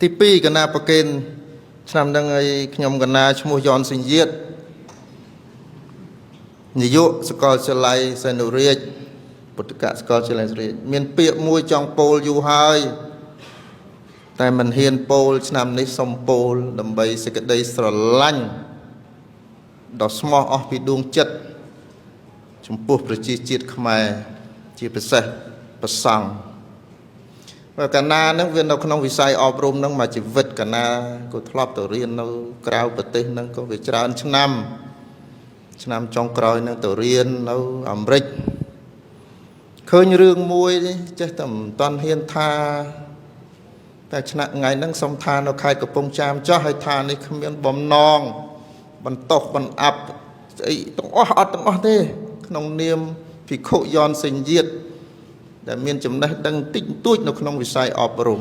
ទី2កណាប្រកេនឆ្នាំនឹងឲ្យខ្ញុំកណាឈ្មោះយ៉នសេងយាតនាយកសាកលវិទ្យាល័យសែនរាជពុទ្ធិកសាកលវិទ្យាល័យសែនរាជមានពាក្យមួយចង់ពោលយូរហើយតែមិនហ៊ានពោលឆ្នាំនេះសុំពោលដើម្បីសេចក្តីស្រឡាញ់ដ៏ស្មោះអស់ពីដួងចិត្តចំពោះប្រជាជាតិខ្មែរជាពិសេសព្រះសង្ឃកណានឹងវានៅក្នុងវិស័យអប់រំនឹងមួយជីវិតកណាក៏ធ្លាប់ទៅរៀននៅក្រៅប្រទេសនឹងក៏វាច្រើនឆ្នាំចុងក្រោយនឹងទៅរៀននៅអាមេរិកឃើញរឿងមួយចេះតែមិនតាន់ហ៊ានថាតែឆ្នាំថ្ងៃហ្នឹងសុំថានៅខេត្តកំពង់ចាមចោះឲ្យថានេះគ្មានបំណងបន្តោសបន្អាប់ស្អីទាំងអស់អត់ទាំងអស់ទេក្នុងនាមភិក្ខុយ៉នសេងយាតដែលមានចំណេះដឹងតិចតួចនៅក្នុងវិស័យអប់រំ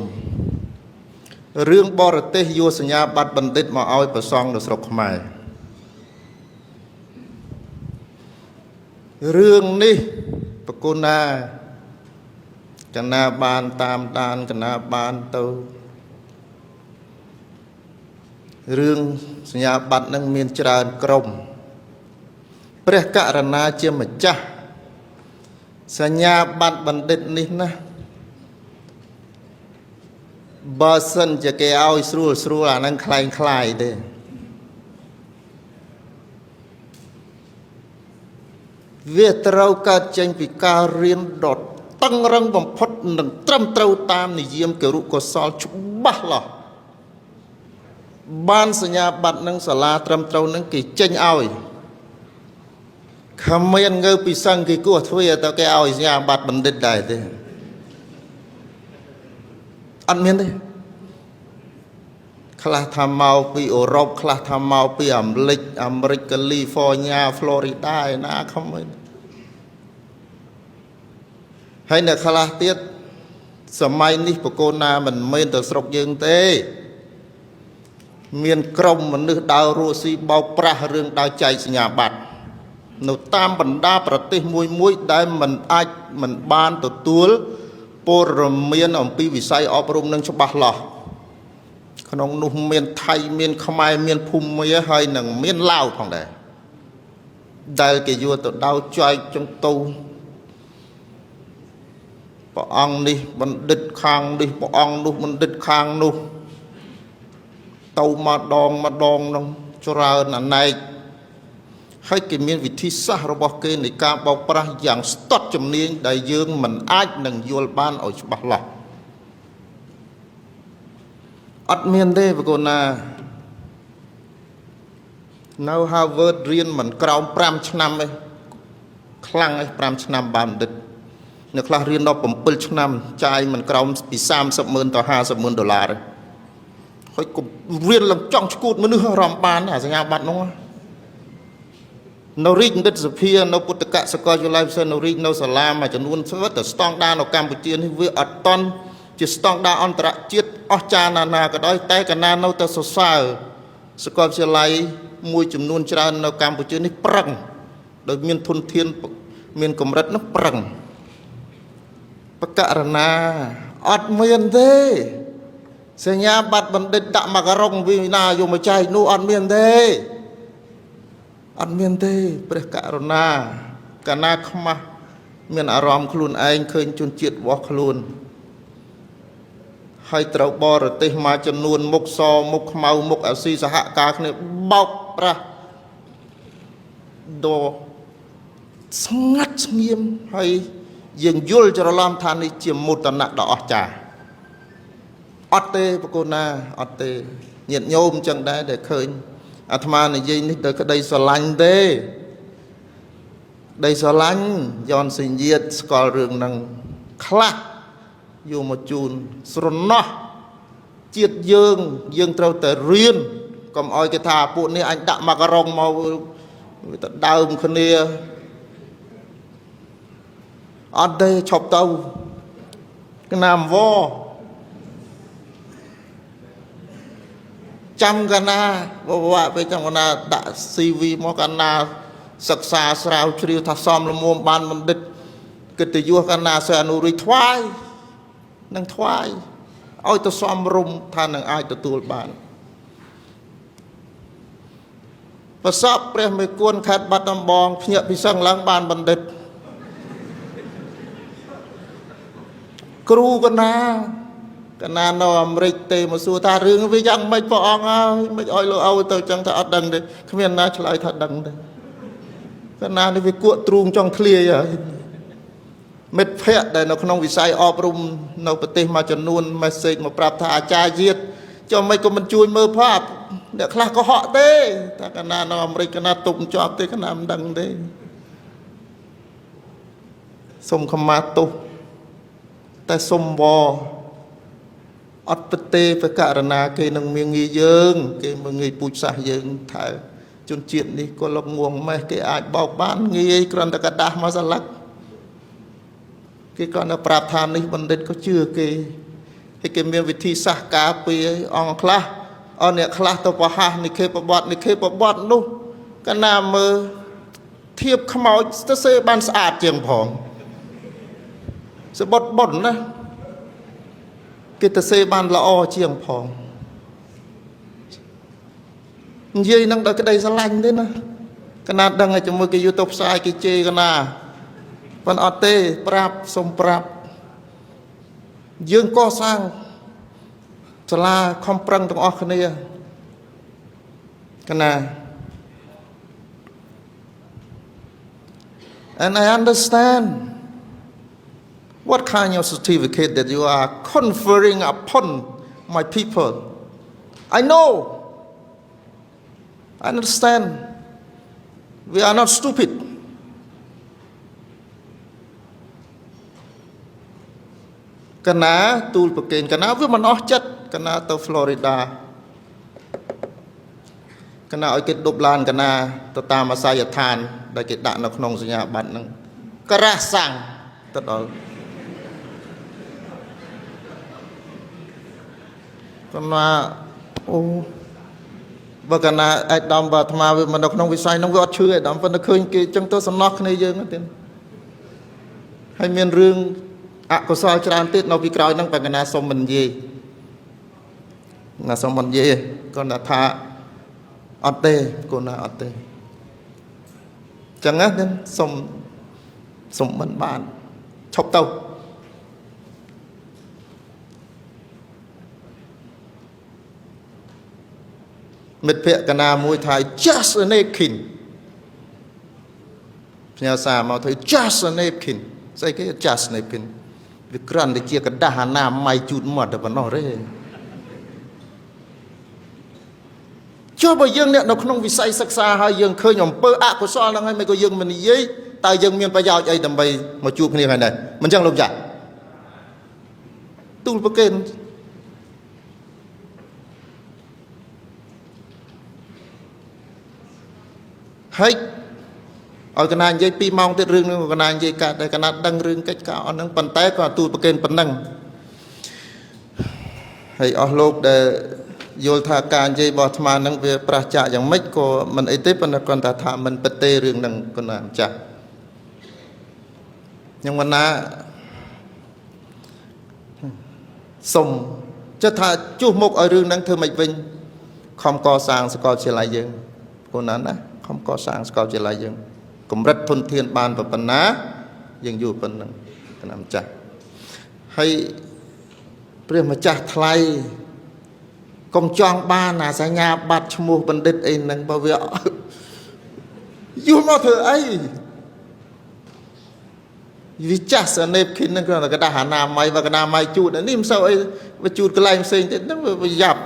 រឿងបរទេសយកសញ្ញាបត្របណ្ឌិតមកឲ្យប្រសង់នៅស្រុកខ្មែររឿងនេះប្រគុណណាកណាបានតាមដានកណាបានទៅរឿងសញ្ញាបត្រនឹងមានច្រើនក្រុមព្រះករណាជាម្ចាស់សញ្ញាបត្របណ្ឌិតនេះណាបើសិនជាគេឲ្យស្រួលអានឹងคล้ายទេវាត្រូវកើតចេញពីការរៀនដុតតឹងរឹងបំផុតនិងត្រឹមត្រូវតាមនិយមគរុកុសលច្បាស់លាស់បានសញ្ញាបត្រនឹងសាលាត្រឹមត្រូវនឹងគេចេញឲ្យខមមានងើពីសង្ឃគេគោះធ្វើទៅគេឲ្យសញ្ញាបត្របណ្ឌិតដែរទេអត់មានទេខ្លះថាមកពីអឺរ៉ុបខ្លះថាមកពីអាមេរិកកាលីហ្វ័រញ៉ាហ្វ្លូរីដាឯណាខំមើលហើយនៅខ្លះទៀតសម័យនេះបកូនណាមិនមែនទៅស្រុកយើងទេមានក្រុមមនុស្សដើររស់ស៊ីបោកប្រាស់រឿងដើរចែកសញ្ញាបត្រនៅតាមបណ្ដាប្រទេសមួយដែលមិនបានទទួលព័ត៌មានអំពីវិស័យអប់រំនឹងច្បាស់លាស់ក្នុងនោះមានថៃមានខ្មែរមានភូមាហើយនឹងមានឡាវផងដែរដែលគេយកទៅដោចែកចង្តូវព្រះអង្គនេះបណ្ឌិតខាងនេះព្រះអង្គនោះបណ្ឌិតខាងនោះទៅម្ដងនោះច្រើនអាណែកហើយគេមានវិធីសាស្ត្ររបស់គេនៃការបោកប្រាស់យ៉ាងស្ទាត់ជំនាញដែលយើងមិនអាចនឹងយល់បានឲ្យច្បាស់លាស់អត់មានទេបកូនណានៅ Harvard រៀនមិនក្រោម5ឆ្នាំទេខ្លាំងឯង5ឆ្នាំបានបណ្ឌិតនៅខ្លះរៀនដល់7ឆ្នាំចាយមិនក្រោមពី30,000ទៅ50,000ដុល្លារហើយក៏រៀនឡើងចង់ឈួតមនុស្សរំបានអាសញ្ញាបត្រនោះនៅរាជបណ្ឌិតសភានៅពុទ្ធកសាកលវិទ្យាល័យផ្សេងនៅរាជនៅសាលាមួយចំនួនស្វិតតែស្តង់ដារនៅកម្ពុជានេះវាអត់តន់ជាស្តង់ដារអន្តរជាតិអស្ចារ្យណាក៏ដោយតែកណានៅតែសរសើរសាកលវិទ្យាល័យមួយចំនួនច្រើននៅកម្ពុជានេះប្រឹងដោយមានធនធានមានកម្រិតនោះប្រឹងបករណាអត់មានទេសញ្ញាបត្របណ្ឌិតដាក់មកក្រុងវិណាយកមកចែកនោះអត់មានទេព្រះករុណាកណាខ្មាស់មានអារម្មណ៍ខ្លួនឯងឃើញជនជាតិរបស់ខ្លួនហើយត្រូវបរទេសមកចំនួនមុខសមុខខ្មៅមុខអាស៊ីសហការគ្នាបោកប្រាស់ដ៏ស្ងាត់ស្ងៀមហើយយើងយល់ច្រឡំថានេះជាមោទនៈដ៏អស្ចារ្យអត់ទេបកូនណាអត់ទេញាតិញោមចឹងដែរដែលឃើញអាត្មានិយាយនេះដោយក្តីស្រឡាញ់ទេដីស្រឡាញ់យ៉នសេងយាតស្គាល់រឿងហ្នឹងខ្លះយកមកជូនស្រណោះជាតិយើងត្រូវតែរៀនកុំឲ្យគេថាពួកនេះអញដាក់មកក្រុងមកវាទៅដើមគ្នាអត់ទេឈប់ទៅកណាមវចាំកណាបវៈពេលចាំកណាដាក់ CV មកកណាសិក្សាស្រាវជ្រាវថាសមល្មមបានបណ្ឌិតកិត្តិយសកណាសែអនុរីថ្វាយនឹងថ្វាយ ឲ្យទៅសមរម្យថានឹងអាចទទួលបានប្រសពព្រះមេគុណខេត្តបាត់ដំបងភ្ញាក់ពិសឹងឡើងបានបណ្ឌិតគ្រូកណានៅអាមេរិកទេមកសួរថារឿងវាយ៉ាងម៉េចព្រះអង្គហើយមិនឲ្យលោកឲ្យទៅចឹងថាអត់ដឹងទេគ្មានណាឆ្លើយថាដឹងទេកណានេះវាគួកទ្រូងចង់ឃ្លាយហើយមិត្តភ័ក្តិដែលនៅក្នុងវិស័យអប់រំនៅប្រទេសមួយចំនួន message មកប្រាប់ថាអាចារ្យជាតិចុះមិនក៏មិនជួយមើលផាតអ្នកខ្លះក៏ហក់ទេតែកណានៅអាមេរិកកណាទុកជាប់ទេកណាមិនដឹងទេសូមខមាទោសតែសូមវអត់ប្រទេប្រករណាគេនឹងមានងាយយើងគេមកងាយពូជសាសយើងថាជនជាតិនេះក៏លកងងម៉េះគេអាចបោកបានងាយគ្រាន់តែกระដាស់មកស្លឹកគេក៏នៅប្រាប់ថានេះបណ្ឌិតក៏ជឿគេហើយគេមានវិធីសាស្ត្រការពារអង្គខ្លះអ្នកខ្លះទៅប្រហាសនិខេបបត់នោះកណាមើលធៀបខ្មោចទៅសេបានស្អាតជាងផងសបុតបុនណាគេទៅសេបានល្អជាងផងនិយាយនឹងដល់ក្តីស្រឡាញ់ទេណាកណាដឹងឲ្យជាមួយគេយកទៅផ្សាយគេជេរកណាប៉ុន្តែអត់ទេប្រាប់សុំប្រាប់យើងកសាងសាលាខំប្រឹងទាំងអស់គ្នាកណា and I understand what kind of certificate that you are conferring upon my people I know I understand we are not stupidកណាទូលប្រកេនកណាវាមិនអស់ចិត្តកណាទៅ Florida កណាឲ្យគេដប់ឡានកណាទៅតាមអាស័យដ្ឋានដែលគេដាក់នៅក្នុងសញ្ញាបត្រហ្នឹងក្រាស់សាំងទៅដល់កណាអូបើកណាអាយដាមបើអាត្មាវាមិននៅក្នុងវិស័យហ្នឹងវាអត់ឈឺអាយដាមប៉ុន្តែឃើញគេចឹងទៅសំណោះគ្នាយើងទេហើយមានរឿងអកុសលច្រើនទៀតនៅពីក្រោយហ្នឹងបើកណាសុំមិននិយាយណាសុំមិននិយាយគាត់ថាអត់ទេគាត់ណាអត់ទេចឹងណាសុំមិនបានឈប់ទៅមិត្តភក្តិកណាមួយថា just a napkin ផ្ញើសារមកថា just a napkin ស្អីគេ just napkin វាក្រាន់តែជាกระดาษអនាម័យជូតមាត់តែប៉ុណ្ណោះទេចុះបើយើងអ្នកនៅក្នុងវិស័យសិក្សាហើយយើងឃើញអំពើអកុសលហ្នឹងហើយមិនក៏យើងមិននិយាយតើយើងមានប្រយោជន៍អីដើម្បីមកជួបគ្នាហើយដែរមិនចឹងលោកចាទូលប្រកេនហើយកណានិយាយ2ម៉ោងទៀតរឿងនឹងកណានិយាយកាត់តែកណាដឹងរឿងកិច្ចការអស់ហ្នឹងប៉ុន្តែក៏ទូលប្រកេនប៉ុណ្ណឹងហើយអស់លោកដែលយល់ថាការនិយាយរបស់អាត្មាហ្នឹងវាប្រះចាកយ៉ាងម៉េចក៏មិនអីទេប៉ុន្តែគាត់ថាមិនពិតទេរឿងហ្នឹងកណាចាស់ខ្ញុំកណាសុំចិត្តថាជួសមុខឲ្យរឿងហ្នឹងធ្វើម៉េចវិញខំកសាងសាកលវិទ្យាល័យយើងកណាខំកសាងសាកលវិទ្យាល័យយើងកម្រិតធនធានបានប៉ុណ្ណាយើងយល់ប៉ុណ្ណឹងកណាម្ចាស់ហើយព្រះម្ចាស់ថ្លៃកុំចង់បានអាសញ្ញាបត្រឈ្មោះបណ្ឌិតអីហ្នឹងបើវាយល់មកធ្វើអីវាចាស់ស្នេបឃិនហ្នឹងគ្រាន់តែกระดาษអនាម័យបើកណាម័យជូតនេះមិនសូវអីវាជូតកន្លែងផ្សេងទៀតហ្នឹងវាយ៉ាប់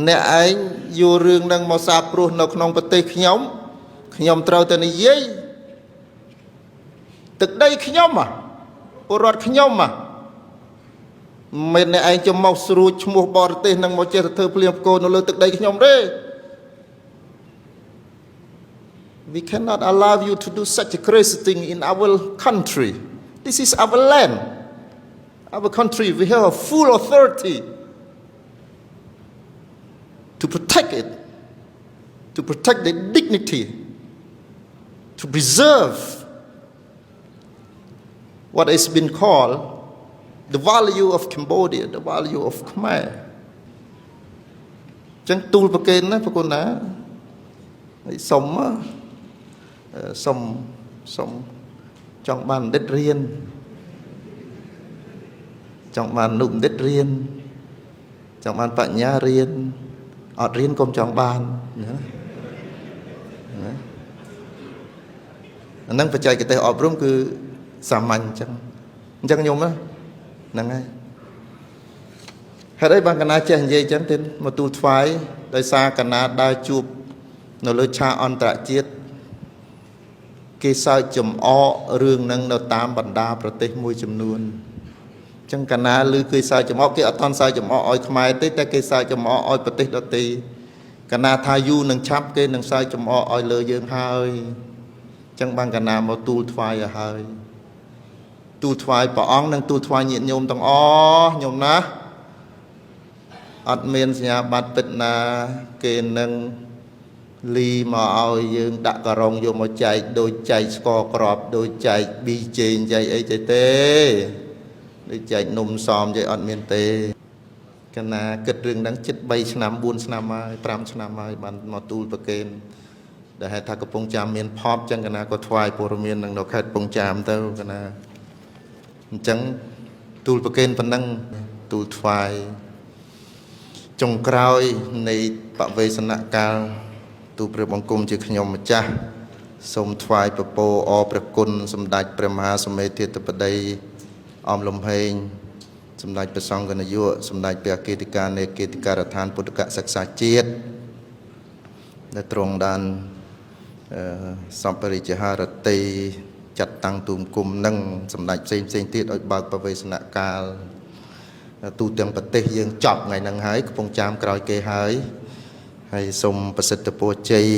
អ្នកឯងយករឿងហ្នឹងមកសាបព្រោះនៅក្នុងប្រទេសខ្ញុំត្រូវតែនិយាយទឹកដីខ្ញុំពលរដ្ឋខ្ញុំមិនអ្នកឯងចំមកស្រួចឈ្មោះបរទេសនឹងមកចេះទៅធ្វើភ្លៀងផ្គរនៅលើទឹកដីខ្ញុំទេ We cannot allow you to do such a crazy thing in our country. This is our land. Our country, we have a full authority to protect it, to protect the dignity, to preserve what has been called the value of Cambodia, the value of Khmer. Chẳng tu bậc kênh đó, cô ná, sống trong bàn đất riêng, trong bàn nụm đất riêng, trong bàn bạch nhá riêng, ọt riêng công trong bàn. Nâng phải chạy cái tay ọp rung cứ xàm mạnh chẳng nhôm đó. Nâng ngay. Hết đấy bằng cái ná chèn dây chẳng tên mà tù thoái đại xa cái ná đa chụp nó lơ cha on tạ chiết cái sao chùm ọ rương nâng nó tam bản đaប្រទេសមួយចំនួនចឹងកាលណាឮគេសើចំអកគេអត់ថនសើចំអកឲ្យខ្មែរទេតែគេសើចំអកឲ្យប្រទេសដទៃកាលណាថាយូរនឹងឆាប់គេនឹងសើចំអកឲ្យលើយើងហើយចឹងបានកាលណាមកទូលថ្វាយឲ្យហើយទូលថ្វាយព្រះអង្គនិងទូលថ្វាយញាតិញោមទាំងអស់ញោមណាអត់មានសញ្ញាបត្រពិតណាគេនឹងលីមកឲ្យយើងដាក់ករងយកមកចែកដូចចែកស្ករក្របដូចចែកប៊ីចេងចែកអីទេដូចចែកនំសមចែកអត់មានទេកាលណាគិតរឿងហ្នឹងជិត3ឆ្នាំ4ឆ្នាំហើយ5ឆ្នាំហើយបានមកទូលប្រកេនដែលហេតុថាកំពង់ចាមមានផប់ចឹងកាលណាក៏ថ្វាយព័ត៌មាននឹងនៅខេត្តកំពង់ចាមទៅកាលណាអញ្ចឹងទូលប្រកេនប៉ុណ្ណឹងទូលថ្វាយចុងក្រោយនៃបវេសនកាលទូព្រះបង្គំជាខ្ញុំម្ចាស់សូមថ្វាយពពអរព្រះគុណសម្ដេចព្រះមហាសមេធាធិបតីអមលំហេងសម្ដេចព្រះសង្ឃនាយកសម្ដេចព្រះអគ្គលេខានៃអគ្គលេខារដ្ឋានពុទ្ធកសិក្សាជាតិដែលទ្រង់បានសម្បរិជ្ជហារតីចាត់តាំងទូមគុំនឹងសម្ដេចផ្សេងទៀតឲ្យបើកបវេសនកាលទូទាំងប្រទេសយើងចប់ថ្ងៃហ្នឹងហើយកំពុងចាមក្រោយគេហើយសូមប្រសិទ្ធពរជ័យ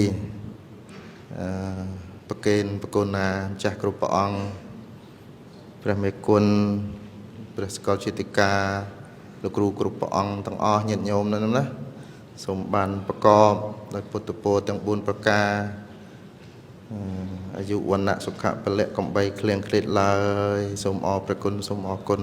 ប្រកេនប្រគុណណាម្ចាស់គ្រប់ព្រះអង្គព្រះមេគុណព្រះសកលជាតិកាលោកគ្រូគ្រប់ព្រះអង្គទាំងអស់ញាតិញោមហ្នឹងណាសូមបានប្រកបដោយពុទ្ធពរទាំង4ប្រការអាយុវណ្ណៈសុខៈពលៈកំបីឃ្លៀងឃ្លាតឡើយសូមអរព្រះគុណសូមអរគុណ